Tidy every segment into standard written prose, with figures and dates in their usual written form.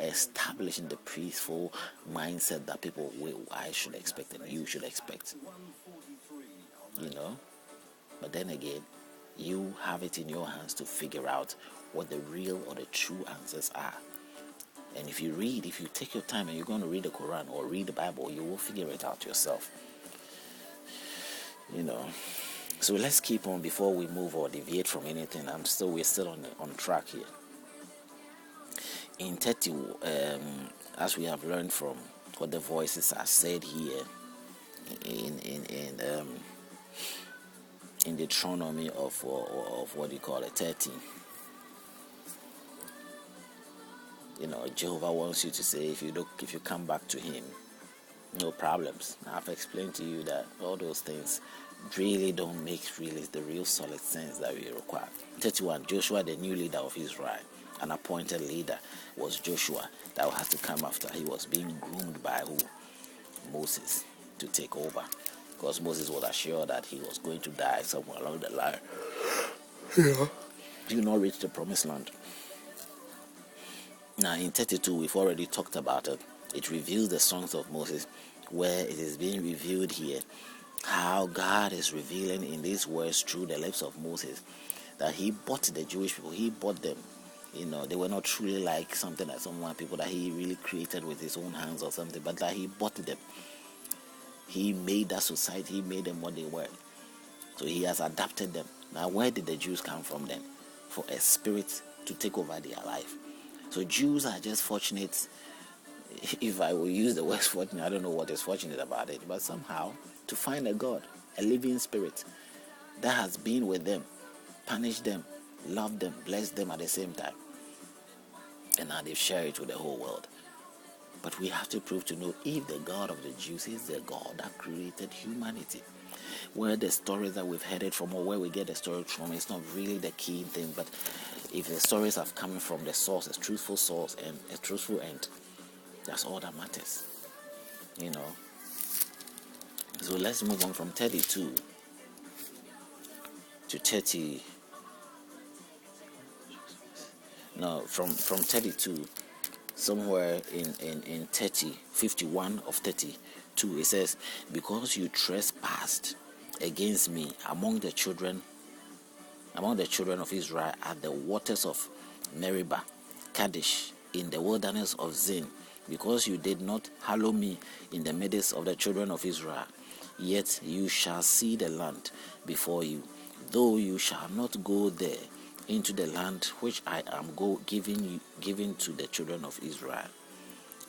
establishing the peaceful mindset that I should expect and you should expect. But then again, you have it in your hands to figure out what the real or the true answers are. And if you take your time and you're going to read the Quran or read the Bible, you will figure it out yourself. So let's keep on before we move or deviate from anything. We're still on track here. In 30, as we have learned from what the voices are said here in Deuteronomy of what do you call it, 13. Jehovah wants you to say, if you come back to him, no problems. Now, I've explained to you that all those things really don't make the real solid sense that we require. 31, Joshua, the new leader of Israel, an appointed leader was Joshua that had to come after. He was being groomed by who? Moses, to take over, because Moses was assured that he was going to die somewhere along the line. Yeah. Do not reach the promised land. Now in 32, we've already talked about it. It reveals the songs of Moses, where it is being revealed here how God is revealing in these words through the lips of Moses that he bought the Jewish people. He bought them. They were not truly like something like some people that he really created with his own hands or something, but that he bought them. He made that society. He made them what they were. So he has adapted them. Now, where did the Jews come from then? For a spirit to take over their life. So Jews are just fortunate. If I will use the word fortunate, I don't know what is fortunate about it, but somehow to find a God, a living spirit that has been with them, punished them, loved them, blessed them at the same time. And now they've shared it with the whole world. But we have to prove to know if the God of the Jews is the God that created humanity. Where the stories that we've heard it from, or where we get the story from, it's not really the key thing. But if the stories have come from the source, a truthful source and a truthful end, that's all that matters. So let's move on from 32 to 30. No, from 32, somewhere in 51 of 32, it says, because you trespassed against me among the children of Israel at the waters of Meribah, Kadesh, in the wilderness of Zin, because you did not hallow me in the midst of the children of Israel, yet you shall see the land before you, though you shall not go there into the land which I am giving to the children of Israel.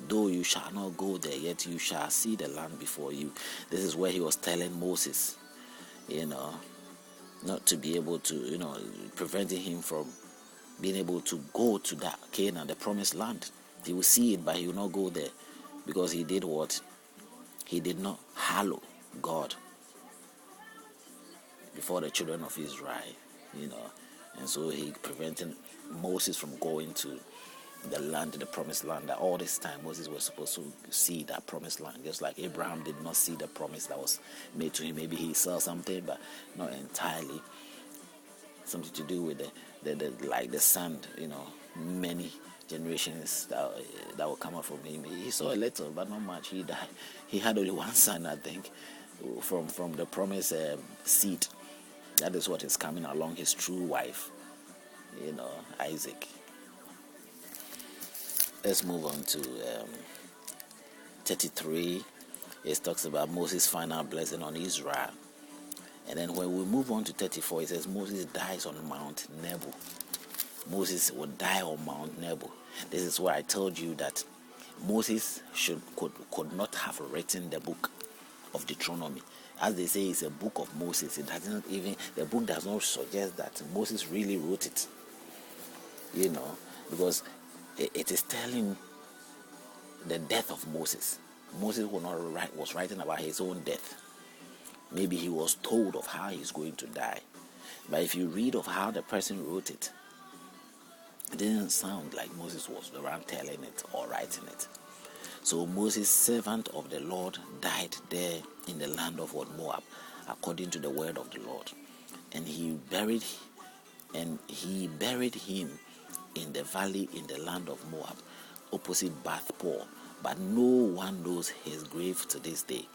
Though you shall not go there, yet you shall see the land before you. This is where he was telling Moses, not to be able to, preventing him from being able to go to that Canaan, the promised land. He will see it, but he will not go there, because he did what? He did not hallow God before the children of Israel, and so he prevented Moses from going to the land, the promised land. That all this time Moses was supposed to see that promised land, just like Abraham did not see the promise that was made to him. Maybe he saw something, but not entirely. Something to do with the sand, many generations that will come out from him. He saw a little, but not much. He died. He had only one son, I think, from the promised seed. That is what is coming along, his true wife, Isaac. Let's move on to 33. It talks about Moses' final blessing on Israel. And then when we move on to 34, it says Moses dies on Mount Nebo. Moses would die on Mount Nebo. This is where I told you that Moses could not have written the book of Deuteronomy. As they say, it's a book of Moses. The book does not suggest that Moses really wrote it. Because it is telling the death of Moses. Moses was writing about his own death. Maybe he was told of how he's going to die. But if you read of how the person wrote it, it didn't sound like Moses was around telling it or writing it. So Moses, servant of the Lord, died there in the land of Moab, according to the word of the Lord. And he buried him in the valley in the land of Moab, opposite Bath Poor, but no one knows his grave to this day.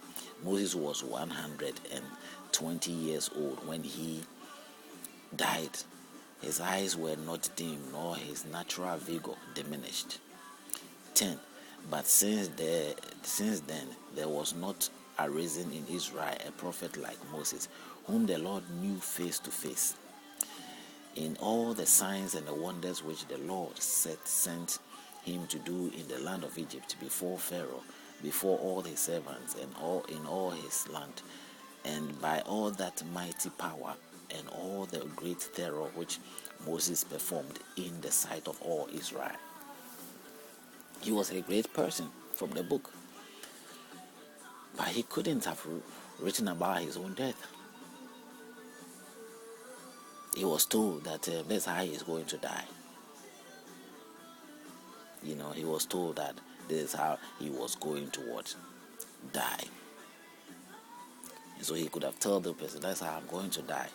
Moses was 120 years old when he died. His eyes were not dim, nor his natural vigor diminished. 10. But since then there was not arisen in Israel a prophet like Moses, whom the Lord knew face to face. In all the signs and the wonders which the Lord sent him to do in the land of Egypt, before Pharaoh, before all his servants, and in all his land, and by all that mighty power and all the great terror which Moses performed in the sight of all Israel. He was a great person from the book, but he couldn't have written about his own death. He was told that that's how he is going to die. He was told that this is how he was going to die. So he could have told the person, that's how I'm going to die.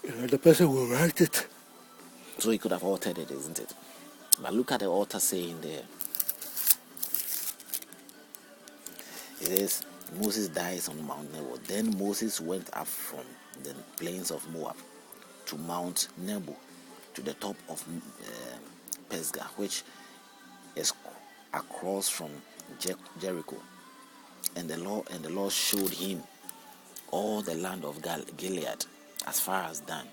The person will write it. So he could have altered it, isn't it? But look at the author saying there. It says, Moses dies on Mount Nebo. Then Moses went up from the plains of Moab to Mount Nebo, to the top of Pisgah, which is across from Jericho. And the Lord showed him all the land of Gilead, as far as Dan.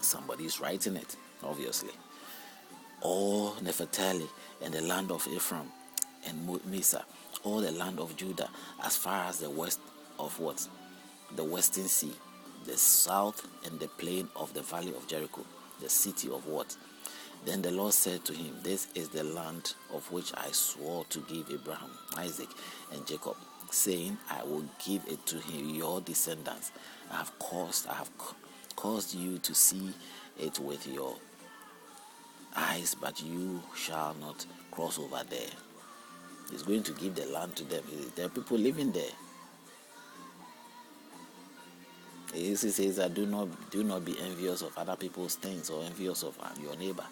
Somebody's writing it, obviously. All Naphtali, and the land of Ephraim and Mesa, all the land of Judah, as far as the west of the western sea, the south and the plain of the valley of Jericho, the city of Then the Lord said to him, this is the land of which I swore to give Abraham, Isaac, and Jacob, saying, I will give it to your descendants. I have caused you to see it with your eyes, but you shall not cross over there. He's going to give the land to them. There are people living there. He says that do not be envious of other people's things or envious of your neighbor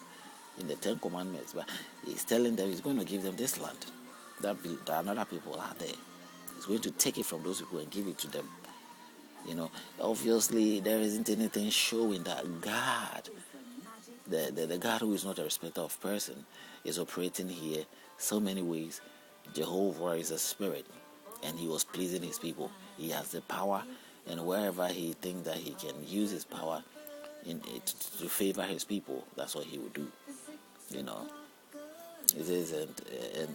in the 10 Commandments. But he's telling them he's going to give them this land. That another people are there. He's going to take it from those people and give it to them. Obviously there isn't anything showing that God, the God who is not a respecter of person, is operating here so many ways. Jehovah is a spirit, and he was pleasing his people. He has the power, and wherever he thinks that he can use his power to favor his people, that's what he will do. It says,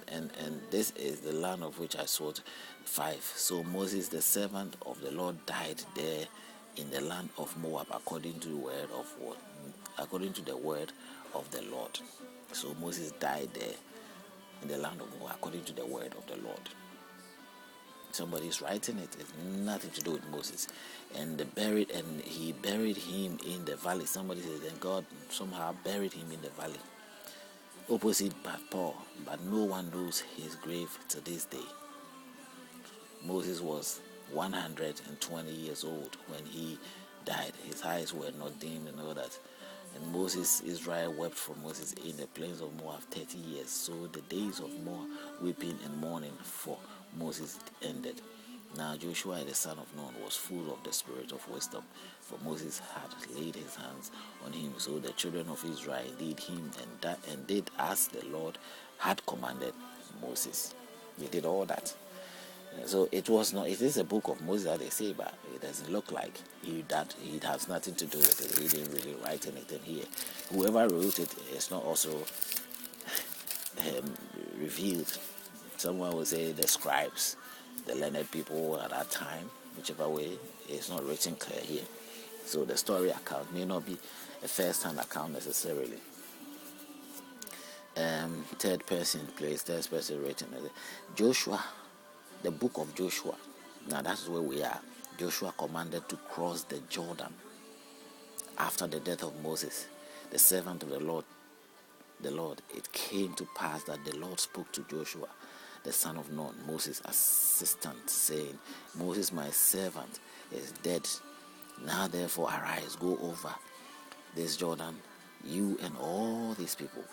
and this is the land of which I swore. 5. So Moses, the servant of the Lord, died there in the land of Moab, according to the word of the Lord. So Moses died there in the land of Moab, according to the word of the Lord. Somebody's writing it. It's nothing to do with Moses. And he buried him in the valley. Somebody says, then God somehow buried him in the valley, opposite Bath Poor, but no one knows his grave to this day. Moses was 120 years old when he died. His eyes were not dim and all that. And Israel wept for Moses in the plains of Moab 30 years. So the days of more weeping and mourning for Moses ended. Now Joshua the son of Nun was full of the spirit of wisdom, for Moses had laid his hands on him. So the children of Israel did him and did as the Lord had commanded Moses. They did all that. So it is a book of Moses that they say, but it doesn't look like it has nothing to do with it. He didn't really write anything here. Whoever wrote it is not also revealed. Someone will say the scribes, the learned people at that time, whichever way, it's not written clear here. So the story account may not be a first-hand account necessarily. Third person written. Joshua, the book of Joshua. Now that's where we are. Joshua commanded to cross the Jordan after the death of Moses, the servant of the Lord. It came to pass that the Lord spoke to Joshua, the son of Nun, Moses' assistant, saying, Moses, my servant, is dead. Now therefore arise, go over this Jordan, you and all these people,